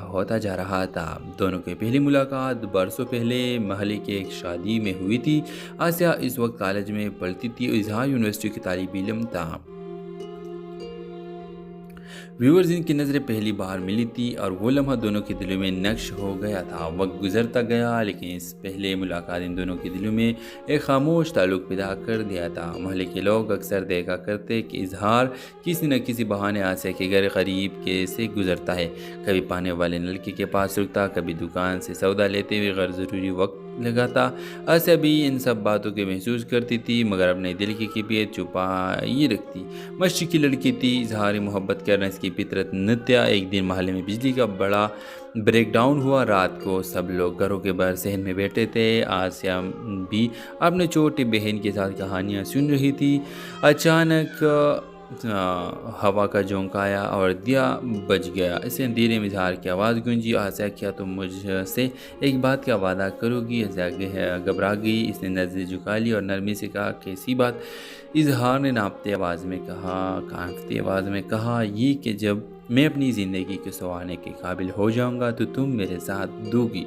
ہوتا جا رہا تھا۔ دونوں کی پہلی ملاقات برسوں پہلے محلے کے ایک شادی میں ہوئی تھی۔ آسیہ اس وقت کالج میں پڑھتی تھی اور اظہار یونیورسٹی کی طالب علم تھا۔ ویورز ان کی نظریں پہلی بار ملی تھی اور وہ لمحہ دونوں کے دلوں میں نقش ہو گیا تھا۔ وقت گزرتا گیا لیکن اس پہلے ملاقات ان دونوں کے دلوں میں ایک خاموش تعلق پیدا کر دیا تھا۔ محلے کے لوگ اکثر دیکھا کرتے کہ اظہار کسی نہ کسی بہانے آسیہ کے گھر قریب کے سے گزرتا ہے۔ کبھی پانے والے نلکے کے پاس رکتا، کبھی دکان سے سودا لیتے ہوئے غیر ضروری وقت لگاتا۔ آسیہ بھی ان سب باتوں کے محسوس کرتی تھی مگر اپنے دل کی کیفیت چھپائی رکھتی۔ مشرق کی لڑکی تھی، اظہاری محبت کرنا اس کی فطرت نہ تھا۔ ایک دن محلے میں بجلی کا بڑا بریک ڈاؤن ہوا۔ رات کو سب لوگ گھروں کے باہر صحن میں بیٹھے تھے۔ آسیہ بھی اپنے چھوٹی بہن کے ساتھ کہانیاں سن رہی تھی۔ اچانک ہوا کا جھونکا آیا اور دیا بج گیا۔ اسے اندھیرے میں اظہار کی آواز گونجی، آسیہ کیا تم مجھ سے ایک بات کا وعدہ کرو گی؟ آسیہ گھبرا گئی، اس نے نظریں جھکا لی اور نرمی سے کہا کیسی بات؟ اظہار نے کانپتی آواز میں کہا یہ کہ جب میں اپنی زندگی کو سنوارنے کے قابل ہو جاؤں گا تو تم میرے ساتھ دو گی۔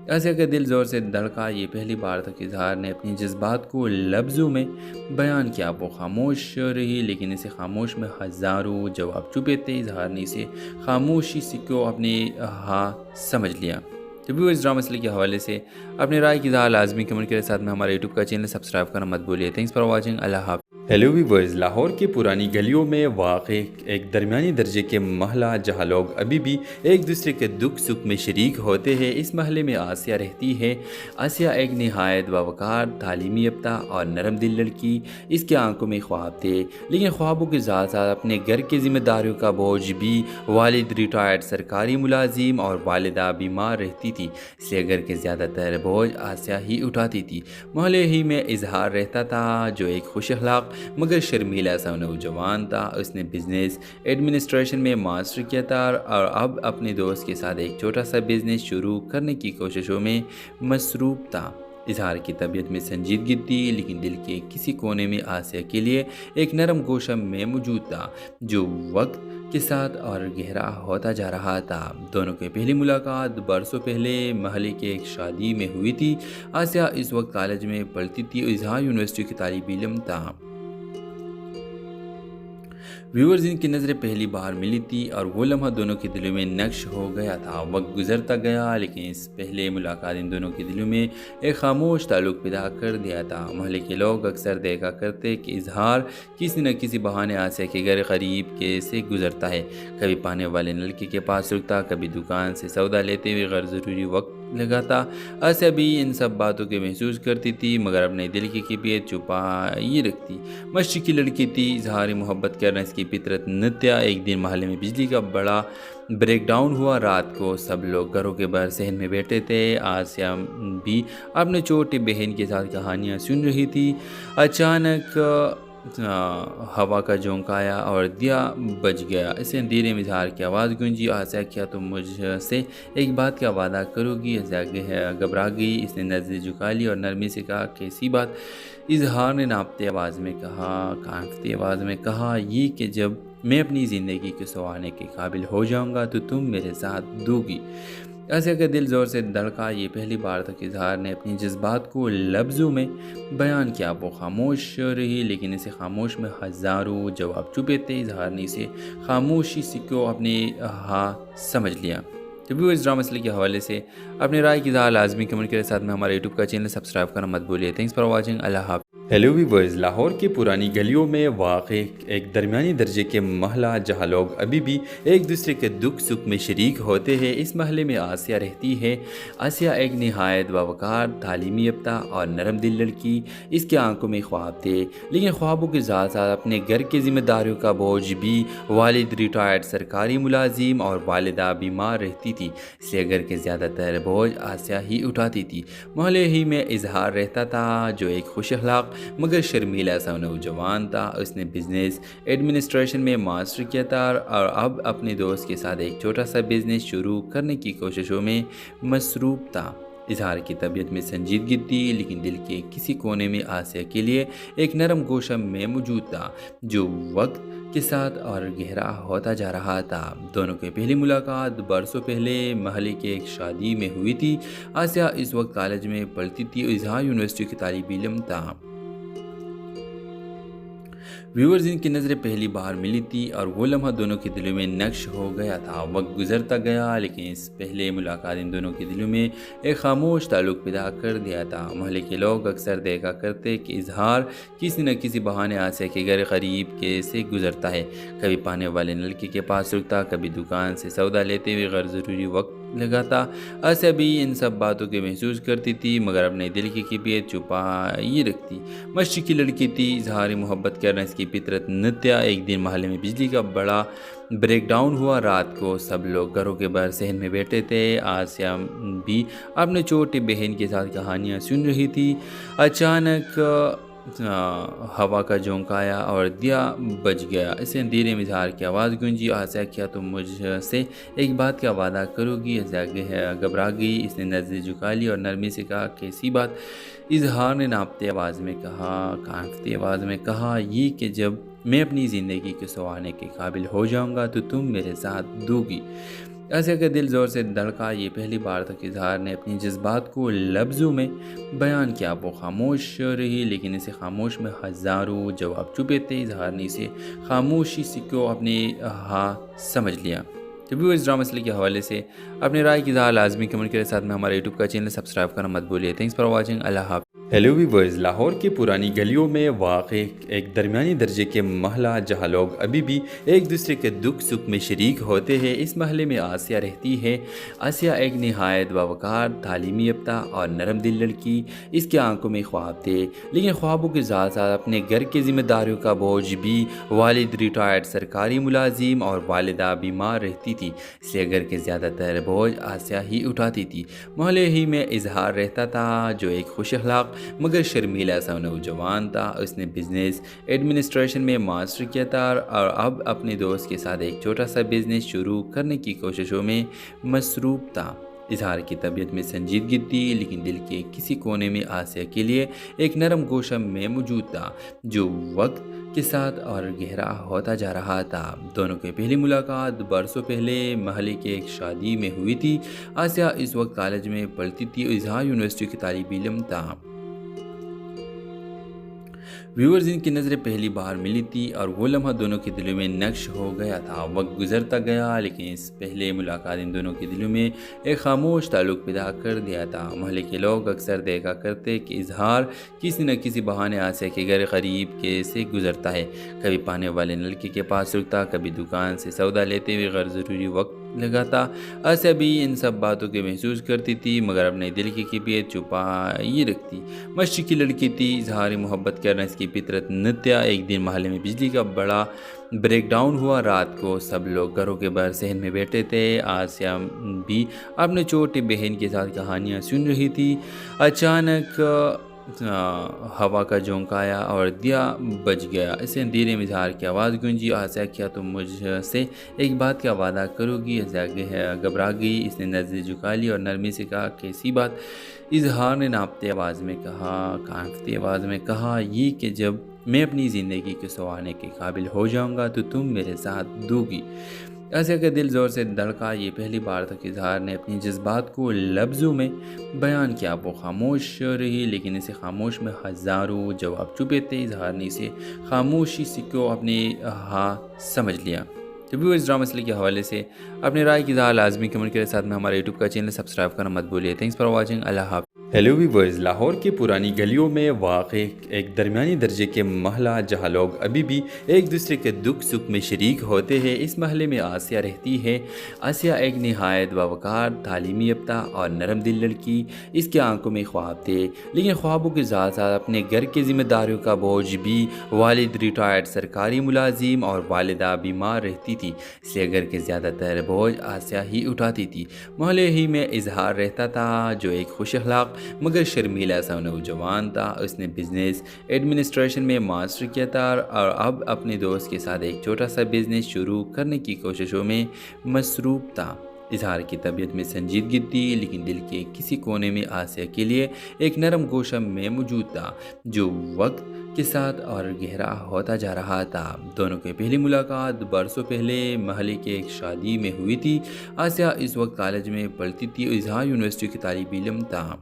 آسیہ کا دل زور سے دھڑکا۔ یہ پہلی بار تھا کہ اظہار نے اپنی جذبات کو لفظوں میں بیان کیا۔ وہ خاموش رہی لیکن اسے خاموش میں ہزاروں جواب چھپے تھے۔ اظہار نے اسے خاموشی سے کیوں اپنے ہاں سمجھ لیا۔ تو ویورز ڈرامہ مسئلے کے حوالے سے اپنے رائے کی اظہار لازمی کمنٹ کے ساتھ میں ہمارے یوٹیوب کا چینل سبسکرائب کرنا مت بھولیے۔ Thanks for watching. اللہ حافظ۔ ہیلو ویورز، لاہور کی پرانی گلیوں میں واقع ایک درمیانی درجے کے محلہ جہاں لوگ ابھی بھی ایک دوسرے کے دکھ سکھ میں شریک ہوتے ہیں، اس محلے میں آسیہ رہتی ہے۔ آسیہ ایک نہایت باوقار، تعلیمی یافتہ اور نرم دل لڑکی۔ اس کے آنکھوں میں خواب تھے لیکن خوابوں کے ساتھ ساتھ اپنے گھر کی ذمہ داریوں کا بوجھ بھی۔ والد ریٹائرڈ سرکاری ملازم اور والدہ بیمار رہتی تھی، اس لیے گھر کے زیادہ تر بوجھ آسیہ ہی اٹھاتی تھی۔ محلے ہی میں اظہار رہتا تھا جو ایک خوش اخلاق مگر شرمیلا سا نوجوان تھا۔ اس نے بزنس ایڈمنسٹریشن میں ماسٹر کیا تھا اور اب اپنے دوست کے ساتھ ایک چھوٹا سا بزنس شروع کرنے کی کوششوں میں مصروف تھا۔ اظہار کی طبیعت میں سنجیدگی تھی لیکن دل کے کسی کونے میں آسیہ کے لیے ایک نرم گوشہ میں موجود تھا جو وقت کے ساتھ اور گہرا ہوتا جا رہا تھا۔ دونوں کی پہلی ملاقات برسوں پہلے محلے کے ایک شادی میں ہوئی تھی۔ آسیہ اس وقت کالج میں پڑھتی تھی اور اظہار یونیورسٹی کی طالب علم تھا۔ ویورز ان کی نظریں پہلی بار ملی تھی اور وہ لمحہ دونوں کے دلوں میں نقش ہو گیا تھا۔ وقت گزرتا گیا لیکن اس پہلے ملاقات ان دونوں کے دلوں میں ایک خاموش تعلق پیدا کر دیا تھا۔ محلے کے لوگ اکثر دیکھا کرتے کہ اظہار کسی نہ کسی بہانے آسیہ کے گھر قریب کے سے گزرتا ہے۔ کبھی پانے والے نلکے کے پاس رکتا، کبھی دکان سے سودا لیتے ہوئے غیر ضروری وقت لگاتا۔ آسیہ بھی ان سب باتوں کے محسوس کرتی تھی مگر اپنے دل کی کیفیت چھپائی رکھتی۔ مشرق کی لڑکی تھی، اظہاری محبت کرنا اس کی فطرت نہ تھا۔ ایک دن محلے میں بجلی کا بڑا بریک ڈاؤن ہوا۔ رات کو سب لوگ گھروں کے باہر صحن میں بیٹھے تھے۔ آسیہ بھی اپنے چھوٹی بہن کے ساتھ کہانیاں سن رہی تھی۔ اچانک ہوا کا جھونکا آیا اور دیا بج گیا۔ اسے اندھیرے میں اظہار کی آواز گونجی، آسیہ کیا تم مجھ سے ایک بات کا وعدہ کرو گی؟ آسیہ گھبرا گئی، اس نے نظریں جھکا لی اور نرمی سے کہا کیسی بات؟ اظہار نے کانپتی آواز میں کہا یہ کہ جب میں اپنی زندگی کو سنوارنے کے قابل ہو جاؤں گا تو تم میرے ساتھ دو گی۔ آسیہ کا دل زور سے دھڑکا۔ یہ پہلی بار تھا کہ اظہار نے اپنی جذبات کو لفظوں میں بیان کیا۔ وہ خاموش رہی لیکن اسے خاموش میں ہزاروں جواب چھپے تھے۔ اظہار نے اسے خاموشی سے کیوں اپنے ہاں سمجھ لیا۔ تو ویورز ڈرامہ مسئلے کے حوالے سے اپنے رائے کی اظہار لازمی کمنٹ کے ساتھ میں ہمارے یوٹیوب کا چینل سبسکرائب کرنا مت بھولیے۔ Thanks for watching. اللہ حافظ۔ ہیلو ویورز، لاہور کی پرانی گلیوں میں واقع ایک درمیانی درجے کے محلہ جہاں لوگ ابھی بھی ایک دوسرے کے دکھ سکھ میں شریک ہوتے ہیں، اس محلے میں آسیہ رہتی ہے۔ آسیہ ایک نہایت باوقار، تعلیمی یافتہ اور نرم دل لڑکی۔ اس کے آنکھوں میں خواب تھے لیکن خوابوں کے ساتھ ساتھ اپنے گھر کی ذمہ داریوں کا بوجھ بھی۔ والد ریٹائرڈ سرکاری ملازم اور والدہ بیمار رہتی تھی، اس لیے گھر کے زیادہ تر بوجھ آسیہ ہی اٹھاتی تھی۔ محلے ہی میں اظہار رہتا تھا جو ایک خوش اخلاق مگر شرمیلا سا نوجوان تھا۔ اس نے بزنس ایڈمنسٹریشن میں ماسٹر کیا تھا اور اب اپنے دوست کے ساتھ ایک چھوٹا سا بزنس شروع کرنے کی کوششوں میں مصروف تھا۔ اظہار کی طبیعت میں سنجیدگی تھی لیکن دل کے کسی کونے میں آسیہ کے لیے ایک نرم گوشہ میں موجود تھا جو وقت کے ساتھ اور گہرا ہوتا جا رہا تھا۔ دونوں کی پہلی ملاقات برسوں پہلے محلے کے ایک شادی میں ہوئی تھی۔ آسیہ اس وقت کالج میں پڑھتی تھی اور اظہار یونیورسٹی کی طالب علم تھا۔ ویورز ان کی نظریں پہلی بار ملی تھی اور وہ لمحہ دونوں کے دلوں میں نقش ہو گیا تھا۔ وقت گزرتا گیا لیکن اس پہلے ملاقات ان دونوں کے دلوں میں ایک خاموش تعلق پیدا کر دیا تھا۔ محلے کے لوگ اکثر دیکھا کرتے کہ اظہار کسی نہ کسی بہانے آسیہ کے گھر قریب کے سے گزرتا ہے۔ کبھی پانے والے نلکے کے پاس رکتا، کبھی دکان سے سودا لیتے ہوئے غیر ضروری وقت لگاتا۔ آسیہ بھی ان سب باتوں کے محسوس کرتی تھی مگر اپنے دل کی کیفیت چھپائی رکھتی۔ مشرق کی لڑکی تھی، اظہار محبت کرنا اس کی فطرت نہ تھا۔ ایک دن محلے میں بجلی کا بڑا بریک ڈاؤن ہوا۔ رات کو سب لوگ گھروں کے باہر صحن میں بیٹھے تھے۔ آسیہ بھی اپنے چھوٹی بہن کے ساتھ کہانیاں سن رہی تھی۔ اچانک ہوا کا جھونکا آیا اور دیا بج گیا۔ اسے اندھیرے میں اظہار کی آواز گونجی، آسیہ کیا تم مجھ سے ایک بات کا وعدہ کرو گی؟ آسیہ گھبرا گئی، اس نے نظریں جھکا لی اور نرمی سے کہا کیسی بات؟ اظہار نے کانپتی آواز میں کہا یہ کہ جب میں اپنی زندگی کو سنوارنے کے قابل ہو جاؤں گا تو تم میرے ساتھ دو گی۔ آسیہ کا دل زور سے دھڑکا۔ یہ پہلی بار تھا کہ اظہار نے اپنی جذبات کو لفظوں میں بیان کیا۔ وہ خاموش رہی لیکن اسے خاموش میں ہزاروں جواب چھپے تھے۔ اظہار نے اسے خاموشی سے کو اپنے ہاں سمجھ لیا۔ تو اس ڈرامہ مسئلے کے حوالے سے اپنے رائے کی اظہار لازمی کمنٹ کے ساتھ میں ہمارے یوٹیوب کا چینل سبسکرائب کرنا مت بھولیے۔ Thanks for watching. اللہ حافظ۔ ہیلو ویورز، لاہور کی پرانی گلیوں میں واقع ایک درمیانی درجے کے محلہ جہاں لوگ ابھی بھی ایک دوسرے کے دکھ سکھ میں شریک ہوتے ہیں، اس محلے میں آسیہ رہتی ہے۔ آسیہ ایک نہایت باوقار، تعلیم یافتہ اور نرم دل لڑکی۔ اس کی آنکھوں میں خواب تھے لیکن خوابوں کے ساتھ ساتھ اپنے گھر کی ذمہ داریوں کا بوجھ بھی۔ والد ریٹائرڈ سرکاری ملازم اور والدہ بیمار رہتی تھی، اس لیے گھر کے زیادہ تر بوجھ آسیہ ہی اٹھاتی تھی۔ محلے ہی میں اظہار رہتا تھا جو ایک خوش اخلاق مگر شرمیلا سا نوجوان تھا۔ اس نے بزنس ایڈمنسٹریشن میں ماسٹر کیا تھا اور اب اپنے دوست کے ساتھ ایک چھوٹا سا بزنس شروع کرنے کی کوششوں میں مصروف تھا۔ اظہار کی طبیعت میں سنجیدگی تھی لیکن دل کے کسی کونے میں آسیہ کے لیے ایک نرم گوشہ میں موجود تھا جو وقت کے ساتھ اور گہرا ہوتا جا رہا تھا۔ دونوں کی پہلی ملاقات برسوں پہلے محلے کے ایک شادی میں ہوئی تھی۔ آسیہ اس وقت کالج میں پڑھتی تھی اور اظہار یونیورسٹی کی طالب علم تھا۔ ویورز ان کی نظریں پہلی بار ملی تھی اور وہ لمحہ دونوں کے دلوں میں نقش ہو گیا تھا۔ وقت گزرتا گیا لیکن اس پہلے ملاقات ان دونوں کے دلوں میں ایک خاموش تعلق پیدا کر دیا تھا۔ محلے کے لوگ اکثر دیکھا کرتے کہ اظہار کسی نہ کسی بہانے آسیہ کے گھر قریب کے سے گزرتا ہے۔ کبھی پانے والے نلکے کے پاس رکتا، کبھی دکان سے سودا لیتے ہوئے غیر ضروری وقت لگاتا۔ آسیہ بھی ان سب باتوں کے محسوس کرتی تھی مگر اپنے دل کی کیفیت چھپائی رکھتی۔ مشرق کی لڑکی تھی، اظہار محبت کرنا اس کی فطرت نہ تھا۔ ایک دن محلے میں بجلی کا بڑا بریک ڈاؤن ہوا۔ رات کو سب لوگ گھروں کے باہر صحن میں بیٹھے تھے۔ آسیہ بھی اپنے چھوٹی بہن کے ساتھ کہانیاں سن رہی تھی۔ اچانک ہوا کا جھونکا آیا اور دیا بج گیا۔ اسے اندھیرے میں اظہار کی آواز گونجی، آسیہ کیا تم مجھ سے ایک بات کا وعدہ کرو گی؟ آسیہ گھبرا گئی، اس نے نظریں جھکا لی اور نرمی سے کہا کیسی بات؟ اظہار نے کانپتی آواز میں کہا یہ کہ جب میں اپنی زندگی کو سنوارنے کے قابل ہو جاؤں گا تو تم میرے ساتھ دو گی۔ آسیہ کا دل زور سے دھڑکا۔ یہ پہلی بار تھا کہ اظہار نے اپنی جذبات کو لفظوں میں بیان کیا۔ وہ خاموش رہی لیکن اسے خاموش میں ہزاروں جواب چھپے تھے۔ اظہار نے اسے خاموشی سے کو اپنے ہاں سمجھ لیا۔ تو اس ڈرامہ مسئلے کے حوالے سے اپنے رائے کی اظہار لازمی کمنٹ کے ساتھ میں ہمارے یوٹیوب کا چینل سبسکرائب کرنا مت بھولیے۔ Thanks for watching. اللہ حافظ۔ ہیلو ویورز، لاہور کی پرانی گلیوں میں واقع ایک درمیانی درجے کے محلہ جہاں لوگ ابھی بھی ایک دوسرے کے دکھ سکھ میں شریک ہوتے ہیں، اس محلے میں آسیہ رہتی ہے۔ آسیہ ایک نہایت باوقار، تعلیم یافتہ اور نرم دل لڑکی۔ اس کی آنکھوں میں خواب تھے لیکن خوابوں کے ساتھ ساتھ اپنے گھر کی ذمہ داریوں کا بوجھ بھی۔ والد ریٹائرڈ سرکاری ملازم اور والدہ بیمار رہتی تھی، اس لیے گھر کے زیادہ تر بوجھ آسیہ ہی اٹھاتی تھی۔ محلے ہی میں اظہار رہتا تھا جو ایک خوش اخلاق مگر شرمیلا سا نوجوان تھا۔ اس نے بزنس ایڈمنسٹریشن میں ماسٹر کیا تھا اور اب اپنے دوست کے ساتھ ایک چھوٹا سا بزنس شروع کرنے کی کوششوں میں مصروف تھا۔ اظہار کی طبیعت میں سنجیدگی تھی لیکن دل کے کسی کونے میں آسیہ کے لیے ایک نرم گوشہ میں موجود تھا جو وقت کے ساتھ اور گہرا ہوتا جا رہا تھا۔ دونوں کی پہلی ملاقات برسوں پہلے محلے کے ایک شادی میں ہوئی تھی۔ آسیہ اس وقت کالج میں پڑھتی تھی اور اظہار یونیورسٹی کی طالب علم تھا۔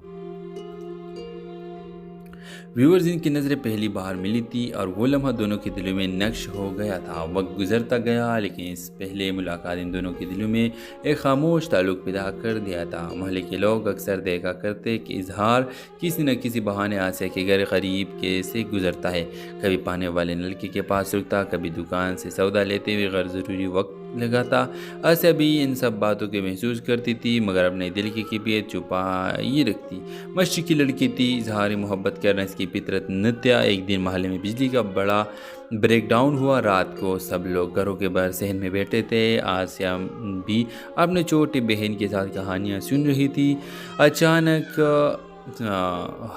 ویورز ان کی نظریں پہلی بار ملی تھی اور وہ لمحہ دونوں کے دلوں میں نقش ہو گیا تھا۔ وقت گزرتا گیا لیکن اس پہلے ملاقات ان دونوں کے دلوں میں ایک خاموش تعلق پیدا کر دیا تھا۔ محلے کے لوگ اکثر دیکھا کرتے کہ اظہار کسی نہ کسی بہانے آسیہ کے گھر قریب کے سے گزرتا ہے۔ کبھی پانے والے نلکے کے پاس رکتا، کبھی دکان سے سودا لیتے ہوئے غیر ضروری وقت لگاتا۔ آسیہ بھی ان سب باتوں کے محسوس کرتی تھی مگر اپنے دل کی کیفیت چھپائی رکھتی۔ مشرق کی لڑکی تھی، اظہار محبت کرنا اس کی فطرت نہ تھا۔ ایک دن محلے میں بجلی کا بڑا بریک ڈاؤن ہوا۔ رات کو سب لوگ گھروں کے باہر صحن میں بیٹھے تھے۔ آسیہ بھی اپنے چھوٹی بہن کے ساتھ کہانیاں سن رہی تھی۔ اچانک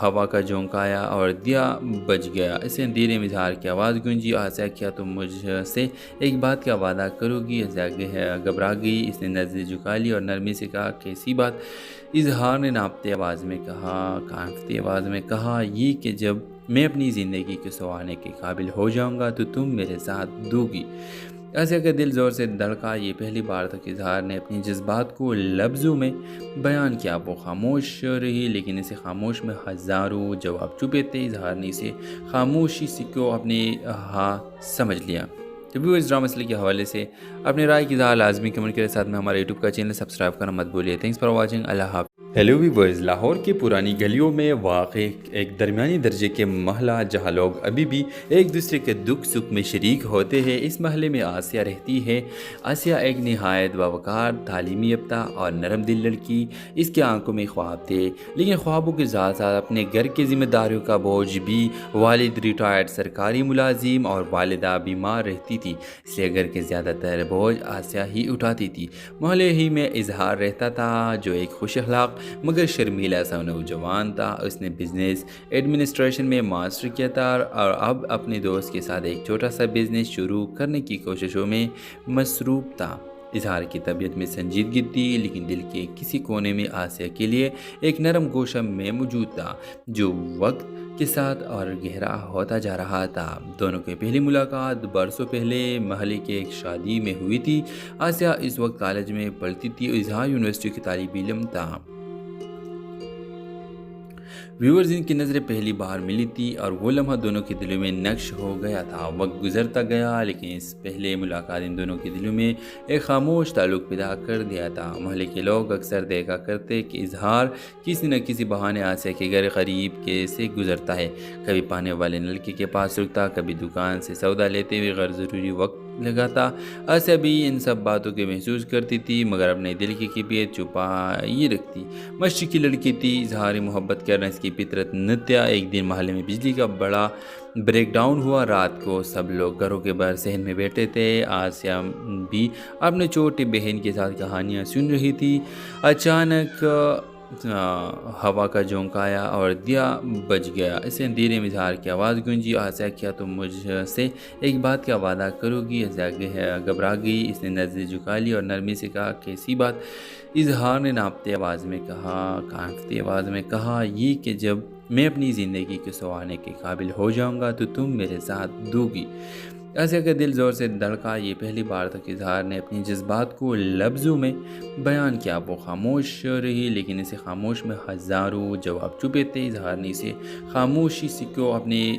ہوا کا جھونکا آیا اور دیا بج گیا۔ اسے اندھیرے میں اظہار کی آواز گونجی، آسیہ کیا تم مجھ سے ایک بات کا وعدہ کرو گی؟ آسیہ گھبرا گئی، اس نے نظریں جھکا لی اور نرمی سے کہا کیسی بات؟ اظہار نے کانپتی آواز میں کہا یہ کہ جب میں اپنی زندگی کو سنوارنے کے قابل ہو جاؤں گا تو تم میرے ساتھ دو گی۔ آسیہ کا دل زور سے دھڑکا۔ یہ پہلی بار تھا کہ اظہار نے اپنی جذبات کو لفظوں میں بیان کیا۔ وہ خاموش رہی لیکن اسے خاموش میں ہزاروں جواب چھپے تھے۔ اظہار نے اسے خاموشی سے کو اپنے سمجھ لیا۔ تو ویورز ڈرامہ سلسلے کے حوالے سے اپنے رائے کی اظہار لازمی کمنٹ کے ساتھ میں ہمارے یوٹیوب کا چینل سبسکرائب کرنا مت بھولیے۔ Thanks for watching. اللہ حافظ۔ ہیلو ویورز، لاہور کی پرانی گلیوں میں واقع ایک درمیانی درجے کے محلہ جہاں لوگ ابھی بھی ایک دوسرے کے دکھ سکھ میں شریک ہوتے ہیں، اس محلے میں آسیہ رہتی ہے۔ آسیہ ایک نہایت باوقار، تعلیمی یافتہ اور نرم دل لڑکی۔ اس کے آنکھوں میں خواب تھے لیکن خوابوں کے ساتھ ساتھ اپنے گھر کی ذمہ داریوں کا بوجھ بھی۔ والد ریٹائرڈ سرکاری ملازم اور والدہ بیمار رہتی تھی، اس لیے گھر کے زیادہ تر بوجھ آسیہ ہی اٹھاتی تھی۔ محلے ہی میں اظہار رہتا تھا جو ایک خوش اخلاق مگر شرمیلا سا نوجوان تھا۔ اس نے بزنس ایڈمنسٹریشن میں ماسٹر کیا تھا اور اب اپنے دوست کے ساتھ ایک چھوٹا سا بزنس شروع کرنے کی کوششوں میں مصروف تھا۔ اظہار کی طبیعت میں سنجیدگی تھی لیکن دل کے کسی کونے میں آسیہ کے لیے ایک نرم گوشہ میں موجود تھا جو وقت کے ساتھ اور گہرا ہوتا جا رہا تھا۔ دونوں کی پہلی ملاقات برسوں پہلے محلے کے ایک شادی میں ہوئی تھی۔ آسیہ اس وقت کالج میں پڑھتی تھی اور اظہار یونیورسٹی کی طالب علم تھا۔ ویورز ان کی نظریں پہلی بار ملی تھی اور وہ لمحہ دونوں کے دلوں میں نقش ہو گیا تھا۔ وقت گزرتا گیا لیکن اس پہلے ملاقات ان دونوں کے دلوں میں ایک خاموش تعلق پیدا کر دیا تھا۔ محلے کے لوگ اکثر دیکھا کرتے کہ اظہار کسی نہ کسی بہانے آسیہ کے گھر قریب کے سے گزرتا ہے۔ کبھی پانے والے نلکے کے پاس رکتا، کبھی دکان سے سودا لیتے ہوئے غیر ضروری وقت لگاتا۔ آسیہ بھی ان سب باتوں کے محسوس کرتی تھی مگر اپنے دل کی کیفیت چھپائی رکھتی۔ مشرق کی لڑکی تھی، اظہار محبت کرنا اس کی فطرت نہ تھا۔ ایک دن محلے میں بجلی کا بڑا بریک ڈاؤن ہوا۔ رات کو سب لوگ گھروں کے باہر صحن میں بیٹھے تھے۔ آسیہ بھی اپنے چھوٹی بہن کے ساتھ کہانیاں سن رہی تھی۔ اچانک ہوا کا جھونکا آیا اور دیا بج گیا۔ اسے اندھیرے میں اظہار کی آواز گونجی، آسیہ کیا تم مجھ سے ایک بات کا وعدہ کرو گی؟ آسیہ گھبرا گئی، اس نے نظریں جھکا لی اور نرمی سے کہا کیسی بات؟ اظہار نے کانپتی آواز میں کہا یہ کہ جب میں اپنی زندگی کو سنوارنے کے قابل ہو جاؤں گا تو تم میرے ساتھ دو گی۔ آسیہ کا دل زور سے دھڑکا۔ یہ پہلی بار تھا کہ اظہار نے اپنی جذبات کو لفظوں میں بیان کیا۔ وہ خاموش رہی لیکن اسے خاموش میں ہزاروں جواب چھپے تھے۔ اظہار نے اسے خاموشی سے کو اپنے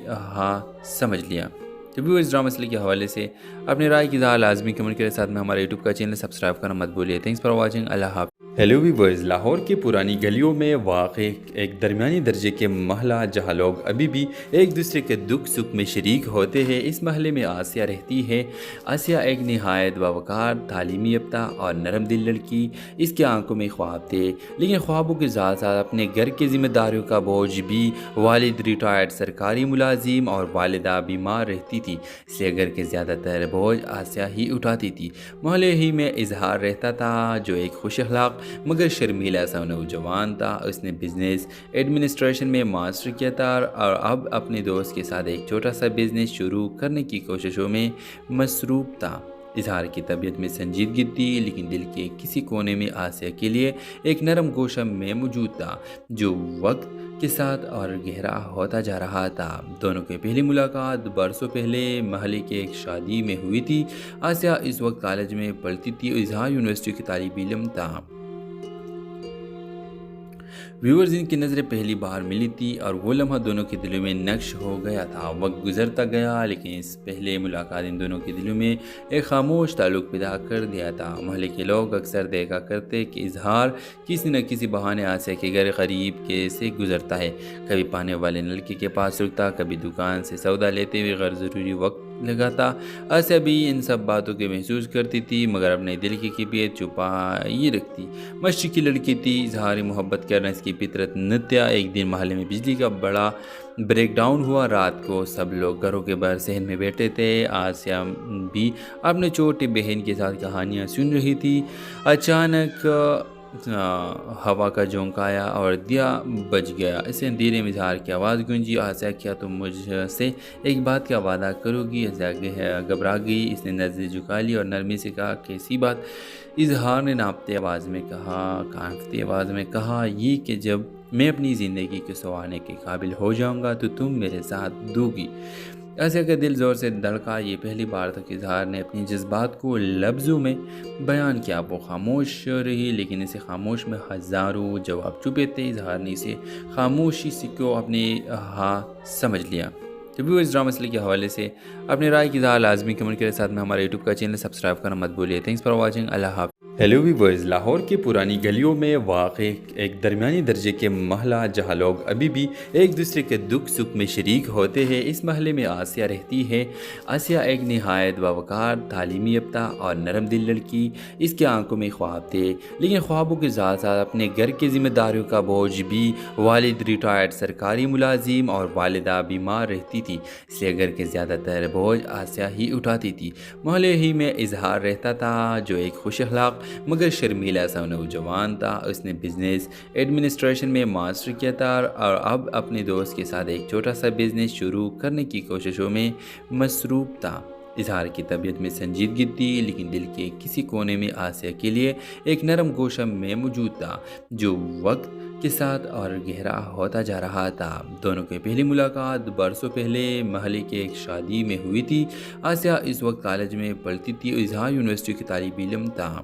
سمجھ لیا۔ تو ویورز ڈرامہ سلسلے کے حوالے سے اپنے رائے کی اظہار لازمی کمنٹ کے ساتھ میں ہمارے یوٹیوب کا چینل سبسکرائب کرنا مت بھولیے۔ Thanks for watching. اللہ حافظ۔ ہیلو ویورز، لاہور کی پرانی گلیوں میں واقع ایک درمیانی درجے کے محلہ جہاں لوگ ابھی بھی ایک دوسرے کے دکھ سکھ میں شریک ہوتے ہیں، اس محلے میں آسیہ رہتی ہے۔ آسیہ ایک نہایت باوقار، تعلیمی یافتہ اور نرم دل لڑکی۔ اس کے آنکھوں میں خواب تھے لیکن خوابوں کے ساتھ ساتھ اپنے گھر کی ذمہ داریوں کا بوجھ بھی۔ والد ریٹائرڈ سرکاری ملازم اور والدہ بیمار رہتی تھی، اس لیے گھر کے زیادہ تر بوجھ آسیہ ہی اٹھاتی تھی۔ محلے ہی میں اظہار رہتا تھا جو ایک خوش اخلاق مگر شرمیلا سا نوجوان تھا۔ اس نے بزنس ایڈمنسٹریشن میں ماسٹر کیا تھا اور اب اپنے دوست کے ساتھ ایک چھوٹا سا بزنس شروع کرنے کی کوششوں میں مصروف تھا۔ اظہار کی طبیعت میں سنجیدگی تھی، لیکن دل کے کسی کونے میں آسیہ کے لیے ایک نرم گوشہ میں موجود تھا جو وقت کے ساتھ اور گہرا ہوتا جا رہا تھا۔ دونوں کی پہلی ملاقات برسوں پہلے محلے کے ایک شادی میں ہوئی تھی۔ آسیہ اس وقت کالج میں پڑھتی تھی اور اظہار یونیورسٹی کی طالب علم تھا۔ ویورز، ان کی نظریں پہلی بار ملی تھی اور وہ لمحہ دونوں کے دلوں میں نقش ہو گیا تھا۔ وقت گزرتا گیا لیکن اس پہلے ملاقات ان دونوں کے دلوں میں ایک خاموش تعلق پیدا کر دیا تھا۔ محلے کے لوگ اکثر دیکھا کرتے کہ اظہار کسی نہ کسی بہانے آسیہ کے گھر قریب کے سے گزرتا ہے۔ کبھی پانے والے نلکے کے پاس رکتا، کبھی دکان سے سودا لیتے ہوئے غیر ضروری وقت لگاتا۔ آسیہ بھی ان سب باتوں کے محسوس کرتی تھی مگر اپنے دل کی کیفیت چھپائے رکھتی۔ مشرق کی لڑکی تھی، اظہاری محبت کرنا اس کی فطرت نہ تھا۔ ایک دن محلے میں بجلی کا بڑا بریک ڈاؤن ہوا۔ رات کو سب لوگ گھروں کے باہر صحن میں بیٹھے تھے۔ آسیہ بھی اپنے چھوٹی بہن کے ساتھ کہانیاں سن رہی تھی۔ اچانک ہوا کا جھونکا آیا اور دیا بج گیا۔ اسے اندھیرے میں اظہار کی آواز گونجی، آسیہ کیا تم مجھ سے ایک بات کا وعدہ کرو گی؟ آسیہ گھبرا گئی، اس نے نظریں جھکا لی اور نرمی سے کہا کیسی بات؟ اظہار نے کانپتی آواز میں کہا یہ کہ جب میں اپنی زندگی کو سنوارنے کے قابل ہو جاؤں گا تو تم میرے ساتھ دو گی۔ آسیہ کا دل زور سے دھڑکا۔ یہ پہلی بار تھا کہ اظہار نے اپنی جذبات کو لفظوں میں بیان کیا۔ وہ خاموش رہی لیکن اسے خاموش میں ہزاروں جواب چھپے تھے۔ اظہار نے اسے خاموشی سے کو اپنے ہاں سمجھ لیا۔ تو بھی اس ڈرامہ مسئلے کے حوالے سے اپنے رائے کی اظہار لازمی کمنٹ کے ساتھ میں ہمارے یوٹیوب کا چینل سبسکرائب کرنا مت بھولیے۔ Thanks for watching. اللہ حافظ۔ ہیلو ویورز، لاہور کی پرانی گلیوں میں واقع ایک درمیانی درجے کے محلہ جہاں لوگ ابھی بھی ایک دوسرے کے دکھ سکھ میں شریک ہوتے ہیں، اس محلے میں آسیہ رہتی ہے۔ آسیہ ایک نہایت باوقار، تعلیمی یافتہ اور نرم دل لڑکی۔ اس کے آنکھوں میں خواب تھے لیکن خوابوں کے ساتھ ساتھ اپنے گھر کی ذمہ داریوں کا بوجھ بھی۔ والد ریٹائرڈ سرکاری ملازم اور والدہ بیمار رہتی تھی، اس لیے گھر کے زیادہ تر بوجھ آسیہ ہی اٹھاتی تھی۔ محلے ہی میں اظہار رہتا تھا جو ایک خوش اخلاق مگر شرمیلا سا نوجوان تھا۔ اس نے بزنس ایڈمنسٹریشن میں ماسٹر کیا تھا اور اب اپنے دوست کے ساتھ ایک چھوٹا سا بزنس شروع کرنے کی کوششوں میں مصروف تھا۔ اظہار کی طبیعت میں سنجیدگی تھی لیکن دل کے کسی کونے میں آسیہ کے لیے ایک نرم گوشہ میں موجود تھا جو وقت کے ساتھ اور گہرا ہوتا جا رہا تھا۔ دونوں کی پہلی ملاقات برسوں پہلے محلے کے ایک شادی میں ہوئی تھی۔ آسیہ اس وقت کالج میں پڑھتی تھی اور اظہار یونیورسٹی کی طالب علم تھا۔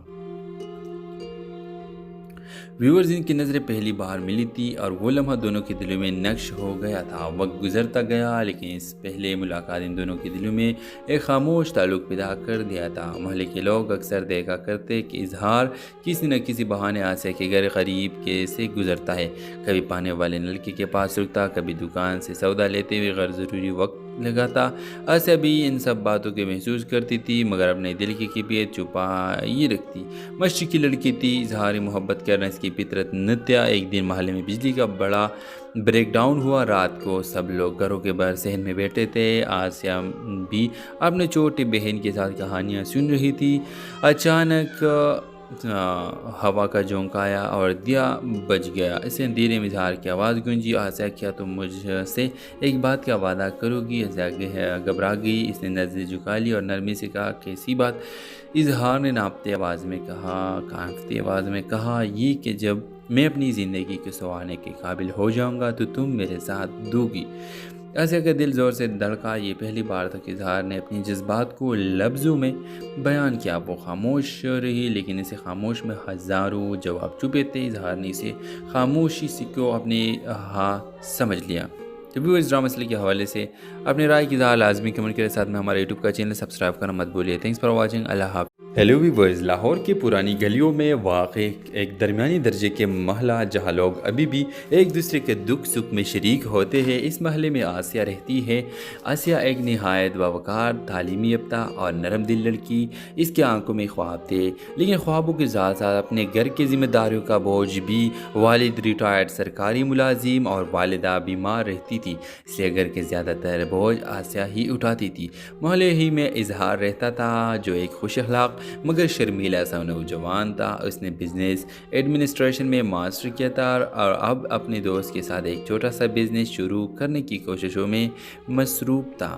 ویورز، ان کی نظریں پہلی بار ملی تھی اور وہ لمحہ دونوں کے دلوں میں نقش ہو گیا تھا۔ وقت گزرتا گیا لیکن اس پہلے ملاقات ان دونوں کے دلوں میں ایک خاموش تعلق پیدا کر دیا تھا۔ محلے کے لوگ اکثر دیکھا کرتے کہ اظہار کسی نہ کسی بہانے آسیہ کے گھر قریب کے سے گزرتا ہے۔ کبھی پانے والے نلکے کے پاس رکتا، کبھی دکان سے سودا لیتے ہوئے غیر ضروری وقت لگاتا۔ آسیہ بھی ان سب باتوں کے محسوس کرتی تھی مگر اپنے دل کی کیفیت چھپائے رکھتی۔ مشرق کی لڑکی تھی، اظہاری محبت کرنا اس کی فطرت نہ تھا۔ ایک دن محلے میں بجلی کا بڑا بریک ڈاؤن ہوا۔ رات کو سب لوگ گھروں کے باہر صحن میں بیٹھے تھے۔ آسیہ بھی اپنے چھوٹی بہن کے ساتھ کہانیاں سن رہی تھی۔ اچانک ہوا کا جھونکا آیا اور دیا بج گیا۔ اسے اندھیرے میں اظہار کی آواز گونجی، آسیہ کیا تم مجھ سے ایک بات کا وعدہ کرو گی؟ آسیہ گھبرا گئی، اس نے نظریں جھکا لی اور نرمی سے کہا کیسی بات؟ اظہار نے کانپتی آواز میں کہا یہ کہ جب میں اپنی زندگی کو سنوارنے کے قابل ہو جاؤں گا تو تم میرے ساتھ دو گی۔ آسیہ کا دل زور سے دھڑکا۔ یہ پہلی بار تھا کہ اظہار نے اپنی جذبات کو لفظوں میں بیان کیا۔ وہ خاموش رہی لیکن اسے خاموش میں ہزاروں جواب چھپے تھے۔ اظہار نے اسے خاموشی سے کو اپنے ہاں سمجھ لیا۔ تو بھی اس ڈرامہ مسئلے کے حوالے سے اپنے رائے کی اظہار لازمی کمنٹ کے ساتھ میں ہمارے یوٹیوب کا چینل سبسکرائب کرنا مت بھولیے۔ Thanks for watching. اللہ حافظ۔ ہیلو ویورز، لاہور کی پرانی گلیوں میں واقع ایک درمیانی درجے کے محلہ جہاں لوگ ابھی بھی ایک دوسرے کے دکھ سکھ میں شریک ہوتے ہیں، اس محلے میں آسیہ رہتی ہے۔ آسیہ ایک نہایت باوقار، تعلیمی یافتہ اور نرم دل لڑکی۔ اس کے آنکھوں میں خواب تھے لیکن خوابوں کے ساتھ ساتھ اپنے گھر کی ذمہ داریوں کا بوجھ بھی۔ والد ریٹائرڈ سرکاری ملازم اور والدہ بیمار رہتی تھی، اس لیے گھر کے زیادہ تر بوجھ آسیہ ہی اٹھاتی تھی۔ محلے ہی میں اظہار رہتا تھا جو ایک خوش اخلاق مگر شرمیلا سا نوجوان تھا۔ اس نے بزنس ایڈمنسٹریشن میں ماسٹر کیا تھا اور اب اپنے دوست کے ساتھ ایک چھوٹا سا بزنس شروع کرنے کی کوششوں میں مصروف تھا۔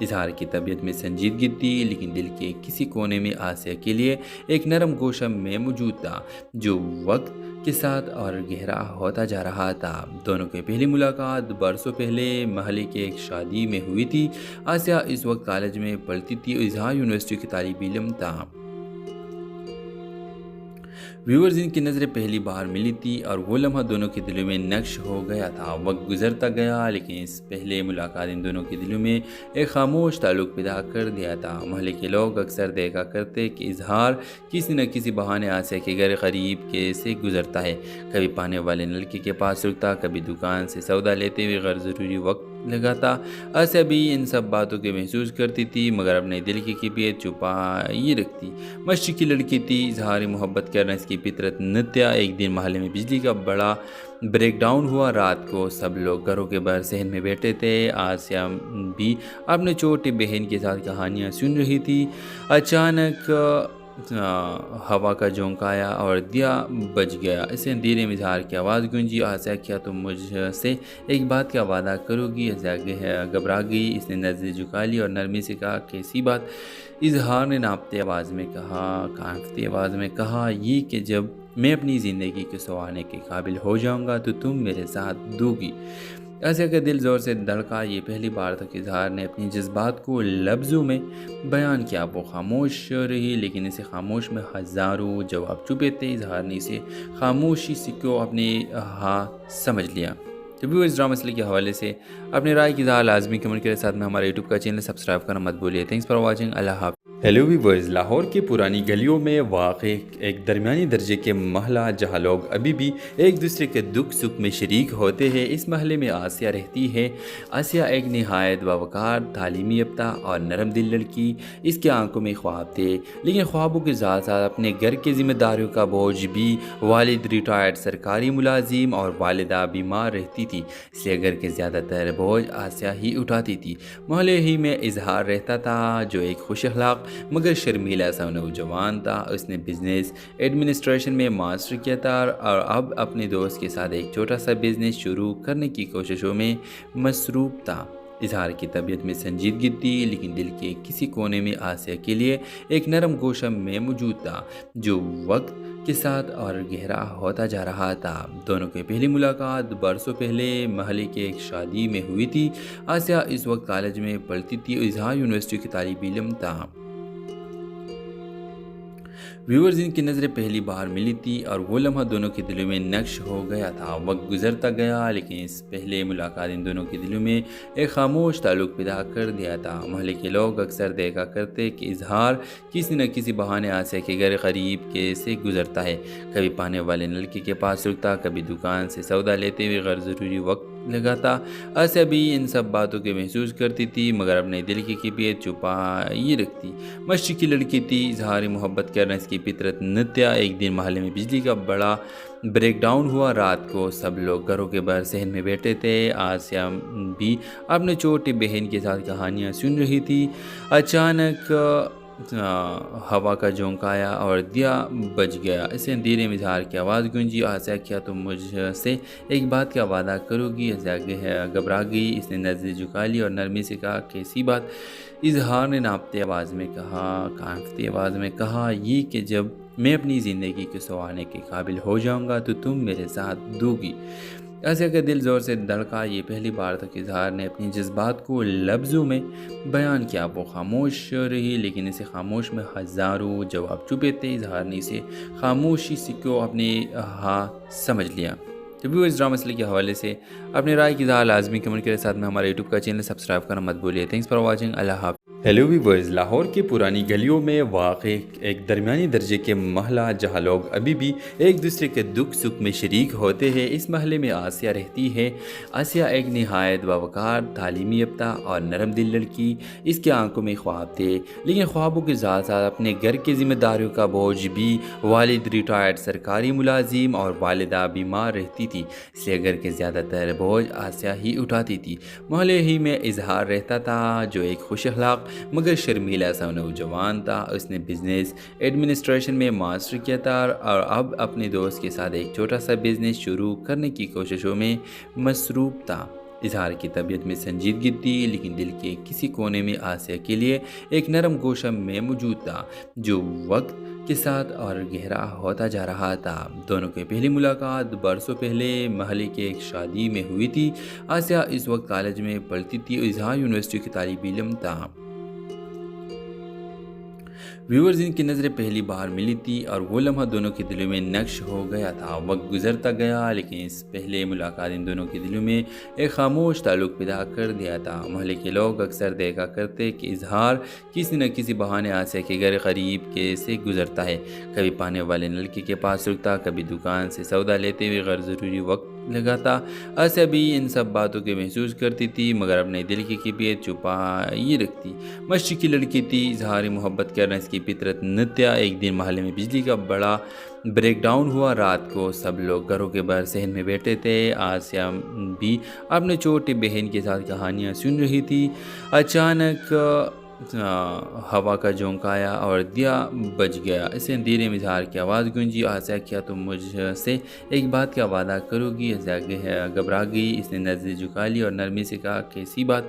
اظہار کی طبیعت میں سنجیدگی تھی، لیکن دل کے کسی کونے میں آسیہ کے لیے ایک نرم گوشہ میں موجود تھا جو وقت کے ساتھ اور گہرا ہوتا جا رہا تھا۔ دونوں کی پہلی ملاقات برسوں پہلے محلے کے ایک شادی میں ہوئی تھی۔ آسیہ اس وقت کالج میں پڑھتی تھی اور اظہار یونیورسٹی کی طالب علم تھا۔ ویورز ان کی نظریں پہلی بار ملی تھی اور وہ لمحہ دونوں کے دلوں میں نقش ہو گیا تھا۔ وقت گزرتا گیا لیکن اس پہلے ملاقات ان دونوں کے دلوں میں ایک خاموش تعلق پیدا کر دیا تھا۔ محلے کے لوگ اکثر دیکھا کرتے کہ اظہار کسی نہ کسی بہانے آسیہ کے گھر قریب کے سے گزرتا ہے، کبھی پانے والے نلکے کے پاس رکتا، کبھی دکان سے سودا لیتے ہوئے غیر ضروری وقت لگاتا۔ آسیہ بھی ان سب باتوں کے محسوس کرتی تھی مگر اپنے دل کی کیفیت چھپائی رکھتی۔ مشرق کی لڑکی تھی، اظہار محبت کرنا اس کی فطرت نہ تھا۔ ایک دن محلے میں بجلی کا بڑا بریک ڈاؤن ہوا۔ رات کو سب لوگ گھروں کے باہر صحن میں بیٹھے تھے۔ آسیہ بھی اپنے چھوٹی بہن کے ساتھ کہانیاں سن رہی تھی۔ اچانک ہوا کا جھونکا آیا اور دیا بج گیا۔ اسے اندھیرے میں اظہار کی آواز گونجی، آسیہ کیا تم مجھ سے ایک بات کا وعدہ کرو گی؟ آسیہ گھبرا گئی، اس نے نظریں جھکا لی اور نرمی سے کہا کیسی بات؟ اظہار نے کانپتی آواز میں کہا یہ کہ جب میں اپنی زندگی کو سنوارنے کے قابل ہو جاؤں گا تو تم میرے ساتھ دو گی۔ آسیہ کا دل زور سے دھڑکا۔ یہ پہلی بار تھا کہ اظہار نے اپنی جذبات کو لفظوں میں بیان کیا۔ وہ خاموش رہی لیکن اسے خاموش میں ہزاروں جواب چھپے تھے۔ اظہار نے اسے خاموشی سے کیوں اپنے ہاں سمجھ لیا۔ تو بھی اس ڈرامہ مسئلے کے حوالے سے اپنے رائے کی اظہار لازمی کمنٹ کے ساتھ میں ہمارے یوٹیوب کا چینل سبسکرائب کرنا مت بھولیے۔ Thanks for watching. اللہ حافظ۔ ہیلو ویورز، لاہور کی پرانی گلیوں میں واقع ایک درمیانی درجے کے محلہ جہاں لوگ ابھی بھی ایک دوسرے کے دکھ سکھ میں شریک ہوتے ہیں، اس محلے میں آسیہ رہتی ہے۔ آسیہ ایک نہایت باوقار، تعلیمی یافتہ اور نرم دل لڑکی۔ اس کے آنکھوں میں خواب تھے لیکن خوابوں کے ساتھ ساتھ اپنے گھر کی ذمہ داریوں کا بوجھ بھی۔ والد ریٹائرڈ سرکاری ملازم اور والدہ بیمار رہتی تھی، اس لیے گھر کے زیادہ تر بوجھ آسیہ ہی اٹھاتی تھی۔ محلے ہی میں اظہار رہتا تھا جو ایک خوش اخلاق مگر شرمیلا سا نوجوان تھا۔ اس نے بزنس ایڈمنسٹریشن میں ماسٹر کیا تھا اور اب اپنے دوست کے ساتھ ایک چھوٹا سا بزنس شروع کرنے کی کوششوں میں مصروف تھا۔ اظہار کی طبیعت میں سنجیدگی تھی لیکن دل کے کسی کونے میں آسیہ کے لیے ایک نرم گوشہ میں موجود تھا جو وقت کے ساتھ اور گہرا ہوتا جا رہا تھا۔ دونوں کی پہلی ملاقات برسوں پہلے محلے کے ایک شادی میں ہوئی تھی۔ آسیہ اس وقت کالج میں پڑھتی تھی اور اظہار یونیورسٹی کی طالب علم تھا۔ ویورز ان کی نظریں پہلی بار ملی تھی اور وہ لمحہ دونوں کے دلوں میں نقش ہو گیا تھا۔ وقت گزرتا گیا لیکن اس پہلے ملاقات ان دونوں کے دلوں میں ایک خاموش تعلق پیدا کر دیا تھا۔ محلے کے لوگ اکثر دیکھا کرتے کہ اظہار کسی نہ کسی بہانے آسیہ کے گھر قریب کے سے گزرتا ہے، کبھی پانے والے نلکے کے پاس رکتا، کبھی دکان سے سودا لیتے ہوئے غیر ضروری وقت لگاتا۔ آسیہ بھی ان سب باتوں کے محسوس کرتی تھی مگر اپنے دل کی کیفیت چھپائی رکھتی۔ مشرق کی لڑکی تھی، اظہار محبت کرنا اس کی فطرت نہ تھا۔ ایک دن محلے میں بجلی کا بڑا بریک ڈاؤن ہوا۔ رات کو سب لوگ گھروں کے باہر صحن میں بیٹھے تھے۔ آسیہ بھی اپنے چھوٹی بہن کے ساتھ کہانیاں سن رہی تھی۔ اچانک ہوا کا جھونکا آیا اور دیا بج گیا۔ اسے اندھیرے میں اظہار کی آواز گونجی، آسیہ کیا تم مجھ سے ایک بات کا وعدہ کرو گی؟ آسیہ گھبرا گئی، اس نے نظریں جھکا لی اور نرمی سے کہا کیسی بات؟ اظہار نے کانپتی آواز میں کہا یہ کہ جب میں اپنی زندگی کو سنوارنے کے قابل ہو جاؤں گا تو تم میرے ساتھ دو گی۔ آسیہ کا دل زور سے دھڑکا۔ یہ پہلی بار تھا کہ اظہار نے اپنی جذبات کو لفظوں میں بیان کیا۔ وہ خاموش رہی لیکن اسے خاموش میں ہزاروں جواب چھپے تھے۔ اظہار نے اسے خاموشی سے کیوں اپنے ہاں سمجھ لیا۔ تو بھی اس ڈرامہ مسئلے کے حوالے سے اپنے رائے کی اظہار لازمی کمنٹ کے ساتھ میں ہمارے یوٹیوب کا چینل سبسکرائب کرنا مت بھولیے۔ Thanks for watching. اللہ حافظ۔ ہیلو ویورز، لاہور کی پرانی گلیوں میں واقع ایک درمیانی درجے کے محلہ جہاں لوگ ابھی بھی ایک دوسرے کے دکھ سکھ میں شریک ہوتے ہیں، اس محلے میں آسیہ رہتی ہے۔ آسیہ ایک نہایت باوقار، تعلیمی یافتہ اور نرم دل لڑکی۔ اس کے آنکھوں میں خواب تھے لیکن خوابوں کے ساتھ ساتھ اپنے گھر کی ذمہ داریوں کا بوجھ بھی۔ والد ریٹائرڈ سرکاری ملازم اور والدہ بیمار رہتی تھی، اس لیے گھر کے زیادہ تر بوجھ آسیہ ہی اٹھاتی تھی۔ محلے ہی میں اظہار رہتا تھا جو ایک خوش اخلاق مگر شرمیلا سا نوجوان تھا۔ اس نے بزنس ایڈمنسٹریشن میں ماسٹر کیا تھا اور اب اپنے دوست کے ساتھ ایک چھوٹا سا بزنس شروع کرنے کی کوششوں میں مصروف تھا۔ اظہار کی طبیعت میں سنجیدگی تھی، لیکن دل کے کسی کونے میں آسیہ کے لیے ایک نرم گوشہ میں موجود تھا جو وقت کے ساتھ اور گہرا ہوتا جا رہا تھا۔ دونوں کی پہلی ملاقات برسوں پہلے محلے کے ایک شادی میں ہوئی تھی۔ آسیہ اس وقت کالج میں پڑھتی تھی اور اظہار یونیورسٹی کی طالب علم تھا۔ ویورز، ان کی نظریں پہلی بار ملی تھی اور وہ لمحہ دونوں کے دلوں میں نقش ہو گیا تھا۔ وقت گزرتا گیا لیکن اس پہلے ملاقات ان دونوں کے دلوں میں ایک خاموش تعلق پیدا کر دیا تھا۔ محلے کے لوگ اکثر دیکھا کرتے کہ اظہار کسی نہ کسی بہانے آسیہ کے گھر قریب کے سے گزرتا ہے، کبھی پانے والے نلکے کے پاس رکتا، کبھی دکان سے سودا لیتے ہوئے غیر ضروری وقت لگاتا۔ آسیہ بھی ان سب باتوں کے محسوس کرتی تھی مگر اپنے دل کی کیفیت چھپائے رکھتی۔ مشرق کی لڑکی تھی، اظہار محبت کرنا اس کی فطرت نہ تھا۔ ایک دن محلے میں بجلی کا بڑا بریک ڈاؤن ہوا۔ رات کو سب لوگ گھروں کے باہر صحن میں بیٹھے تھے۔ آسیہ بھی اپنے چھوٹی بہن کے ساتھ کہانیاں سن رہی تھی۔ اچانک ہوا کا جھونکا آیا اور دیا بج گیا۔ اسے اندھیرے میں اظہار کی آواز گونجی، آسیہ کیا تم مجھ سے ایک بات کا وعدہ کرو گی؟ آسیہ گھبرا گئی، اس نے نظریں جھکا لی اور نرمی سے کہا کیسی بات؟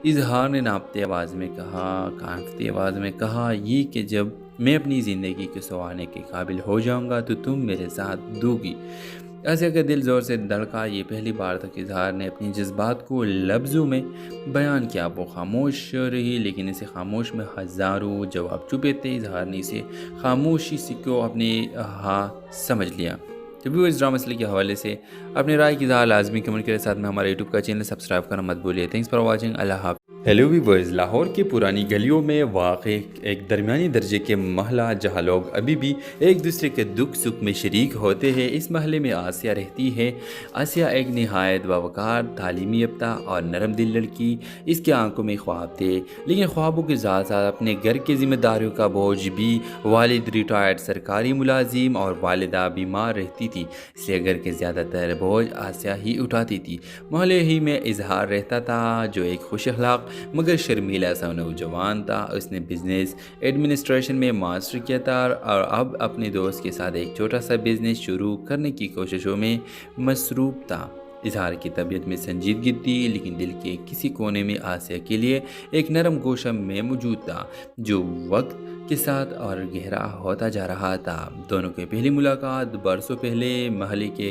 اظہار نے کانپتی آواز میں کہا یہ کہ جب میں اپنی زندگی کو سنوارنے کے قابل ہو جاؤں گا تو تم میرے ساتھ دو گی۔ آسیہ کا دل زور سے دھڑکا۔ یہ پہلی بار تھا کہ اظہار نے اپنی جذبات کو لفظوں میں بیان کیا۔ وہ خاموش رہی لیکن اسے خاموش میں ہزاروں جواب چھپے تھے۔ اظہار نے اسے خاموشی سے کو اپنے سمجھ لیا۔ تو ویورز، ڈرامہ سلسلے کے حوالے سے اپنے رائے کی اظہار لازمی کمنٹ کے ساتھ میں ہمارے یوٹیوب کا چینل سبسکرائب کرنا مت بھولیے۔ Thanks for watching. اللہ حافظ۔ ہیلو ویورز، لاہور کی پرانی گلیوں میں واقع ایک درمیانی درجے کے محلہ جہاں لوگ ابھی بھی ایک دوسرے کے دکھ سکھ میں شریک ہوتے ہیں، اس محلے میں آسیہ رہتی ہے۔ آسیہ ایک نہایت باوقار، تعلیم یافتہ اور نرم دل لڑکی۔ اس کی آنکھوں میں خواب تھے لیکن خوابوں کے ساتھ ساتھ اپنے گھر کی ذمہ داریوں کا بوجھ بھی۔ والد ریٹائرڈ سرکاری ملازم اور والدہ بیمار رہتی تھی، اس لیے گھر کے زیادہ تر بوجھ آسیہ ہی اٹھاتی تھی۔ محلے ہی میں اظہار رہتا تھا جو ایک خوش اخلاق مگر شرمیلا سا نوجوان تھا۔ اس نے بزنس ایڈمنسٹریشن میں ماسٹر کیا تھا اور اب اپنے دوست کے ساتھ ایک چھوٹا سا بزنس شروع کرنے کی کوششوں میں مصروف تھا۔ اظہار کی طبیعت میں سنجیدگی تھی لیکن دل کے کسی کونے میں آسیہ کے لیے ایک نرم گوشہ میں موجود تھا جو وقت کے ساتھ اور گہرا ہوتا جا رہا تھا۔ دونوں کی پہلی ملاقات برسوں پہلے محلے کے